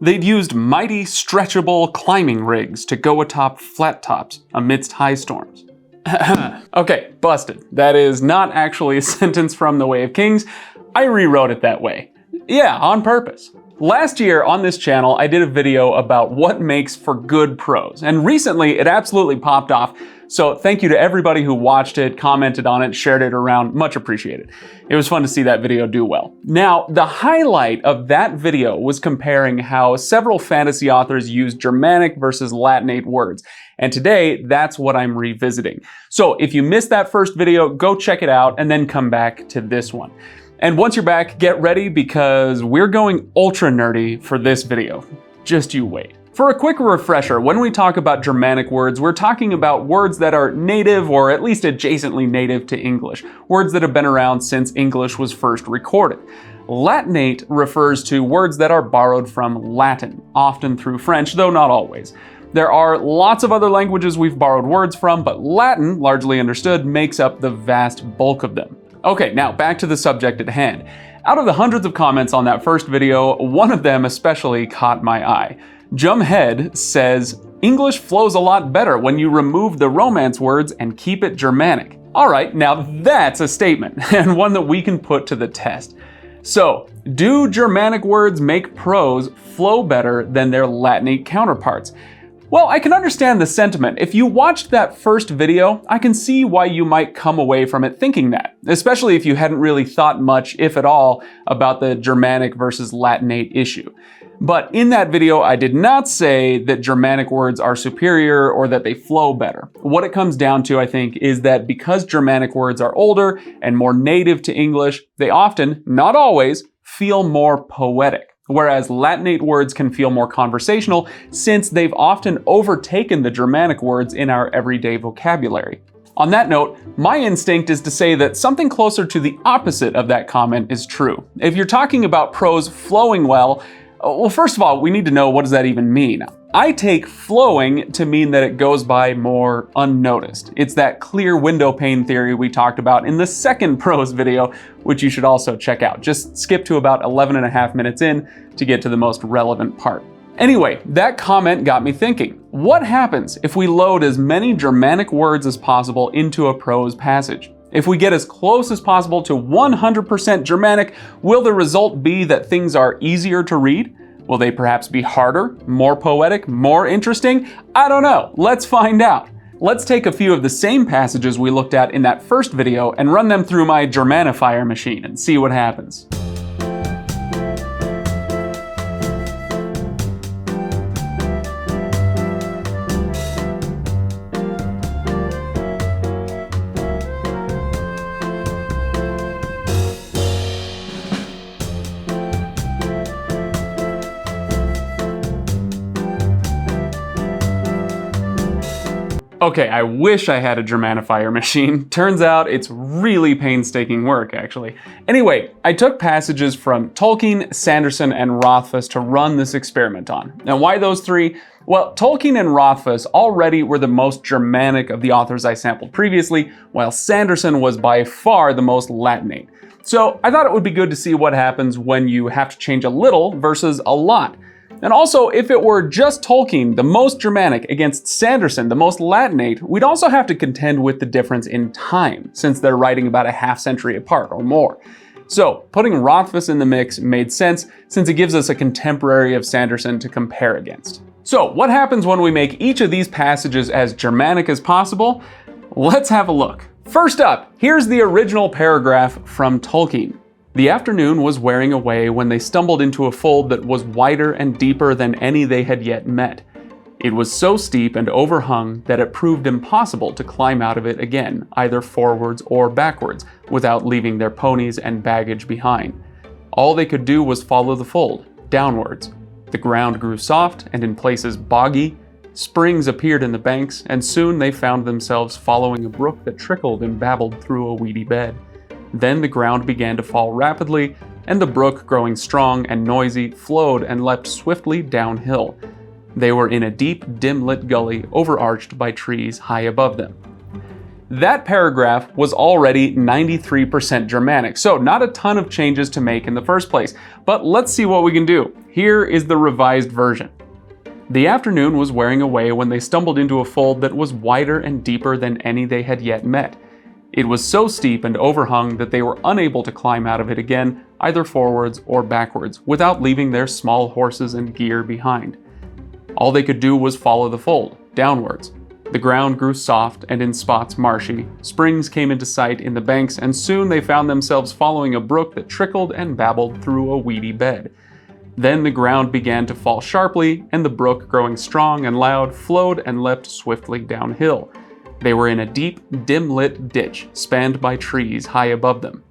They'd used mighty, stretchable climbing rigs to go atop flat tops amidst high storms. Okay, busted. That is not actually a sentence from The Way of Kings. I rewrote it that way. Yeah, on purpose. Last year on this channel, I did a video about what makes for good prose, and recently it absolutely popped off, so thank you to everybody who watched it, commented on it, shared it around, much appreciated. It was fun to see that video do well. Now, the highlight of that video was comparing how several fantasy authors use Germanic versus Latinate words, and today that's what I'm revisiting. So if you missed that first video, go check it out and then come back to this one. And once you're back, get ready because we're going ultra nerdy for this video. Just you wait. For a quick refresher, when we talk about Germanic words, we're talking about words that are native or at least adjacently native to English, words that have been around since English was first recorded. Latinate refers to words that are borrowed from Latin, often through French, though not always. There are lots of other languages we've borrowed words from, but Latin, largely understood, makes up the vast bulk of them. Okay, now back to the subject at hand. Out of the hundreds of comments on that first video, one of them especially caught my eye. Jum Hed says, English flows a lot better when you remove the Romance words and keep it Germanic. Alright, now that's a statement, and one that we can put to the test. So, do Germanic words make prose flow better than their Latinate counterparts? Well, I can understand the sentiment. If you watched that first video, I can see why you might come away from it thinking that, especially if you hadn't really thought much, if at all, about the Germanic versus Latinate issue. But in that video, I did not say that Germanic words are superior or that they flow better. What it comes down to, I think, is that because Germanic words are older and more native to English, they often, not always, feel more poetic. Whereas Latinate words can feel more conversational since they've often overtaken the Germanic words in our everyday vocabulary. On that note, my instinct is to say that something closer to the opposite of that comment is true. If you're talking about prose flowing well, first of all, we need to know, what does that even mean? I take flowing to mean that it goes by more unnoticed. It's that clear window pane theory we talked about in the second prose video, which you should also check out. Just skip to about 11.5 minutes in to get to the most relevant part. Anyway, that comment got me thinking. What happens if we load as many Germanic words as possible into a prose passage? If we get as close as possible to 100% Germanic, will the result be that things are easier to read? Will they perhaps be harder, more poetic, more interesting? I don't know. Let's find out. Let's take a few of the same passages we looked at in that first video and run them through my Germanifier machine and see what happens. Okay, I wish I had a Germanifier machine. Turns out it's really painstaking work, actually. Anyway, I took passages from Tolkien, Sanderson, and Rothfuss to run this experiment on. Now, why those three? Well, Tolkien and Rothfuss already were the most Germanic of the authors I sampled previously, while Sanderson was by far the most Latinate. So I thought it would be good to see what happens when you have to change a little versus a lot. And also, if it were just Tolkien, the most Germanic, against Sanderson, the most Latinate, we'd also have to contend with the difference in time, since they're writing about a half-century apart or more. So, putting Rothfuss in the mix made sense, since it gives us a contemporary of Sanderson to compare against. So, what happens when we make each of these passages as Germanic as possible? Let's have a look. First up, here's the original paragraph from Tolkien. The afternoon was wearing away when they stumbled into a fold that was wider and deeper than any they had yet met. It was so steep and overhung that it proved impossible to climb out of it again, either forwards or backwards, without leaving their ponies and baggage behind. All they could do was follow the fold, downwards. The ground grew soft and in places boggy. Springs appeared in the banks, and soon they found themselves following a brook that trickled and babbled through a weedy bed. Then the ground began to fall rapidly, and the brook, growing strong and noisy, flowed and leapt swiftly downhill. They were in a deep, dim-lit gully overarched by trees high above them. That paragraph was already 93% Germanic, so not a ton of changes to make in the first place. But let's see what we can do. Here is the revised version. The afternoon was wearing away when they stumbled into a fold that was wider and deeper than any they had yet met. It was so steep and overhung that they were unable to climb out of it again, either forwards or backwards, without leaving their small horses and gear behind. All they could do was follow the fold, downwards. The ground grew soft and in spots marshy, springs came into sight in the banks, and soon they found themselves following a brook that trickled and babbled through a weedy bed. Then the ground began to fall sharply, and the brook, growing strong and loud, flowed and leapt swiftly downhill. They were in a deep, dim-lit ditch, spanned by trees high above them.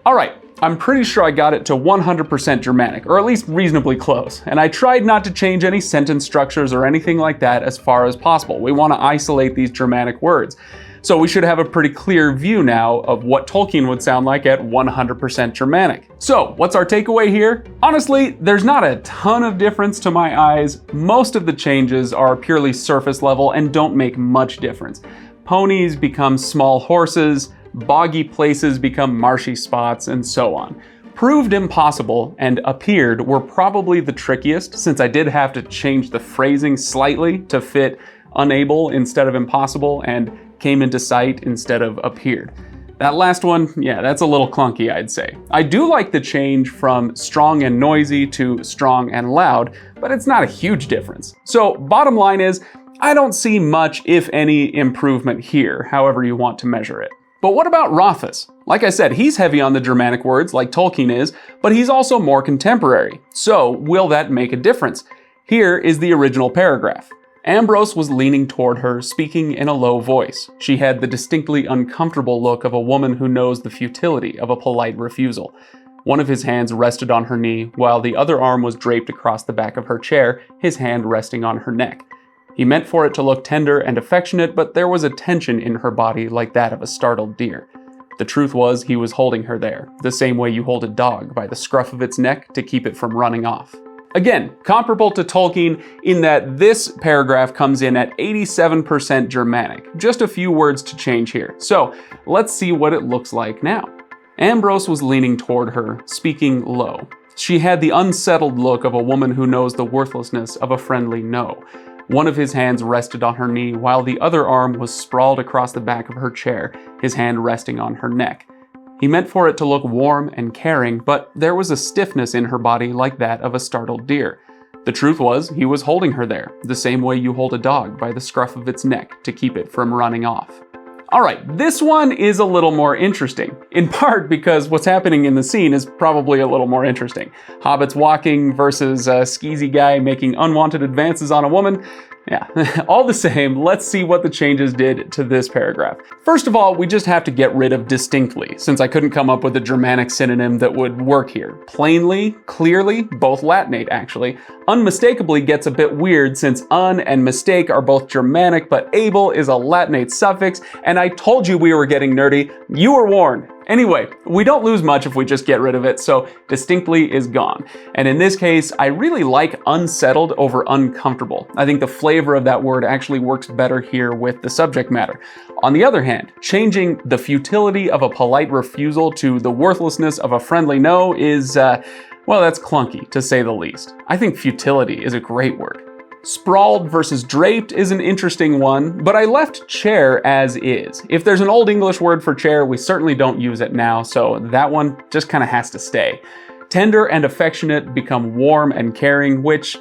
Alright, I'm pretty sure I got it to 100% Germanic, or at least reasonably close, and I tried not to change any sentence structures or anything like that as far as possible. We want to isolate these Germanic words. So we should have a pretty clear view now of what Tolkien would sound like at 100% Germanic. So what's our takeaway here? Honestly, there's not a ton of difference to my eyes. Most of the changes are purely surface level and don't make much difference. Ponies become small horses, boggy places become marshy spots, and so on. Proved impossible and appeared were probably the trickiest, since I did have to change the phrasing slightly to fit unable instead of impossible and came into sight instead of appeared. That last one, yeah, that's a little clunky, I'd say. I do like the change from strong and noisy to strong and loud, but it's not a huge difference. So bottom line is, I don't see much, if any, improvement here, however you want to measure it. But what about Rothfuss? Like I said, he's heavy on the Germanic words like Tolkien is, but he's also more contemporary. So will that make a difference? Here is the original paragraph. Ambrose was leaning toward her, speaking in a low voice. She had the distinctly uncomfortable look of a woman who knows the futility of a polite refusal. One of his hands rested on her knee, while the other arm was draped across the back of her chair, his hand resting on her neck. He meant for it to look tender and affectionate, but there was a tension in her body like that of a startled deer. The truth was, he was holding her there, the same way you hold a dog by the scruff of its neck to keep it from running off. Again, comparable to Tolkien in that this paragraph comes in at 87% Germanic. Just a few words to change here. So let's see what it looks like now. Ambrose was leaning toward her, speaking low. She had the unsettled look of a woman who knows the worthlessness of a friendly no. One of his hands rested on her knee, while the other arm was sprawled across the back of her chair, his hand resting on her neck. He meant for it to look warm and caring, but there was a stiffness in her body like that of a startled deer. The truth was, he was holding her there, the same way you hold a dog by the scruff of its neck to keep it from running off. Alright, this one is a little more interesting, in part because what's happening in the scene is probably a little more interesting. Hobbits walking versus a skeezy guy making unwanted advances on a woman. Yeah, all the same, let's see what the changes did to this paragraph. First of all, we just have to get rid of distinctly, since I couldn't come up with a Germanic synonym that would work here. Plainly, clearly, both Latinate actually. Unmistakably gets a bit weird since un and mistake are both Germanic, but able is a Latinate suffix, and I told you we were getting nerdy. You were warned. Anyway, we don't lose much if we just get rid of it, so distinctly is gone. And in this case, I really like unsettled over uncomfortable. I think the flavor of that word actually works better here with the subject matter. On the other hand, changing the futility of a polite refusal to the worthlessness of a friendly no is, well, that's clunky, to say the least. I think futility is a great word. Sprawled versus draped is an interesting one, but I left chair as is. If there's an Old English word for chair, we certainly don't use it now, so that one just kind of has to stay. Tender and affectionate become warm and caring, which,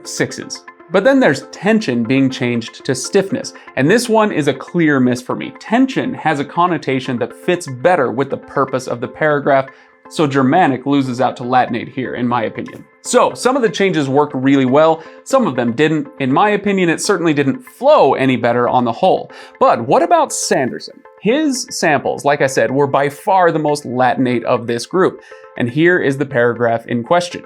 sixes. But then there's tension being changed to stiffness, and this one is a clear miss for me. Tension has a connotation that fits better with the purpose of the paragraph, so Germanic loses out to Latinate here, in my opinion. So, some of the changes worked really well, some of them didn't. In my opinion, it certainly didn't flow any better on the whole. But what about Sanderson? His samples, like I said, were by far the most Latinate of this group, and here is the paragraph in question.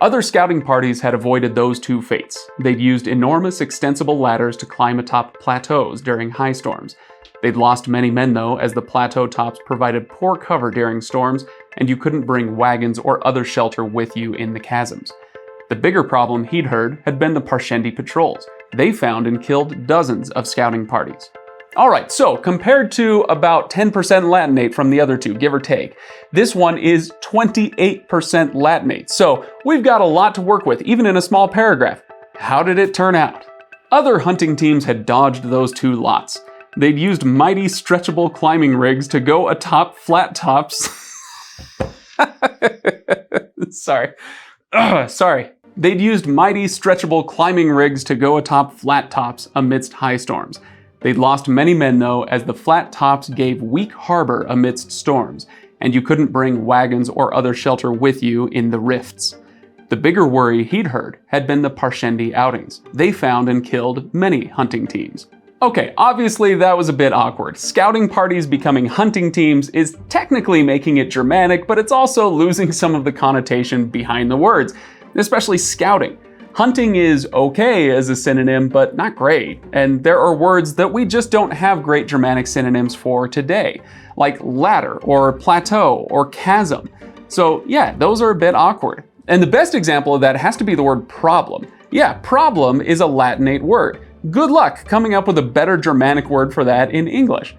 Other scouting parties had avoided those two fates. They'd used enormous extensible ladders to climb atop plateaus during high storms. They'd lost many men though, as the plateau tops provided poor cover during storms, and you couldn't bring wagons or other shelter with you in the chasms. The bigger problem he'd heard had been the Parshendi patrols. They found and killed dozens of scouting parties. All right, so compared to about 10% Latinate from the other two, give or take, this one is 28% Latinate. So we've got a lot to work with, even in a small paragraph. How did it turn out? Other hunting teams had dodged those two lots. They'd used mighty stretchable climbing rigs to go atop flat tops. Sorry. They'd used mighty stretchable climbing rigs to go atop flat tops amidst high storms. They'd lost many men though, as the flat tops gave weak harbor amidst storms, and you couldn't bring wagons or other shelter with you in the rifts. The bigger worry he'd heard had been the Parshendi outings. They found and killed many hunting teams. Okay, obviously that was a bit awkward. Scouting parties becoming hunting teams is technically making it Germanic, but it's also losing some of the connotation behind the words, especially scouting. Hunting is okay as a synonym, but not great. And there are words that we just don't have great Germanic synonyms for today, like ladder or plateau or chasm. So yeah, those are a bit awkward. And the best example of that has to be the word problem. Yeah, problem is a Latinate word. Good luck coming up with a better Germanic word for that in English.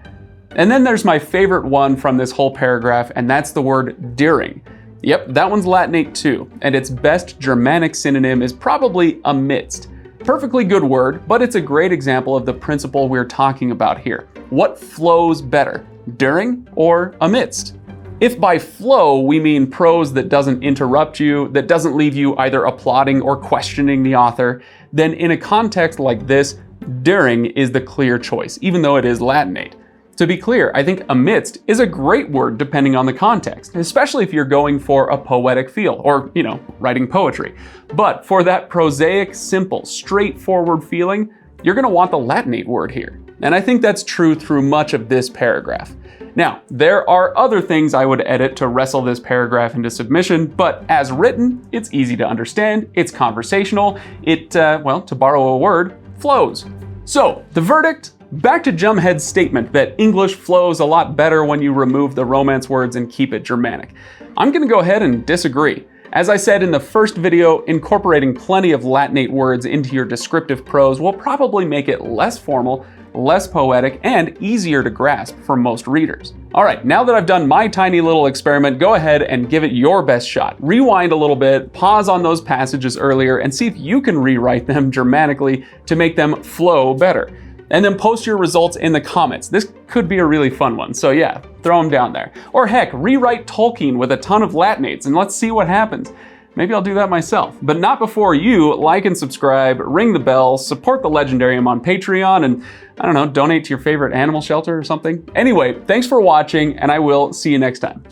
And then there's my favorite one from this whole paragraph, and that's the word during. Yep, that one's Latinate too, and its best Germanic synonym is probably amidst. Perfectly good word, but it's a great example of the principle we're talking about here. What flows better, during or amidst? If by flow we mean prose that doesn't interrupt you, that doesn't leave you either applauding or questioning the author, then in a context like this, during is the clear choice, even though it is Latinate. To be clear, I think amidst is a great word depending on the context, especially if you're going for a poetic feel or, writing poetry. But for that prosaic, simple, straightforward feeling, you're gonna want the Latinate word here. And I think that's true through much of this paragraph. Now, there are other things I would edit to wrestle this paragraph into submission, but as written, it's easy to understand, it's conversational, it, to borrow a word, flows. So, the verdict? Back to Jum Hed's statement that English flows a lot better when you remove the Romance words and keep it Germanic. I'm gonna go ahead and disagree. As I said in the first video, incorporating plenty of Latinate words into your descriptive prose will probably make it less formal, less poetic, and easier to grasp for most readers. All right, now that I've done my tiny little experiment, go ahead and give it your best shot. Rewind a little bit, pause on those passages earlier, and see if you can rewrite them Germanically to make them flow better. And then post your results in the comments. This could be a really fun one, so yeah, throw them down there. Or heck, rewrite Tolkien with a ton of Latinates and let's see what happens. Maybe I'll do that myself. But not before you like and subscribe, ring the bell, support the Legendarium on Patreon, and I don't know, donate to your favorite animal shelter or something. Anyway, thanks for watching, and I will see you next time.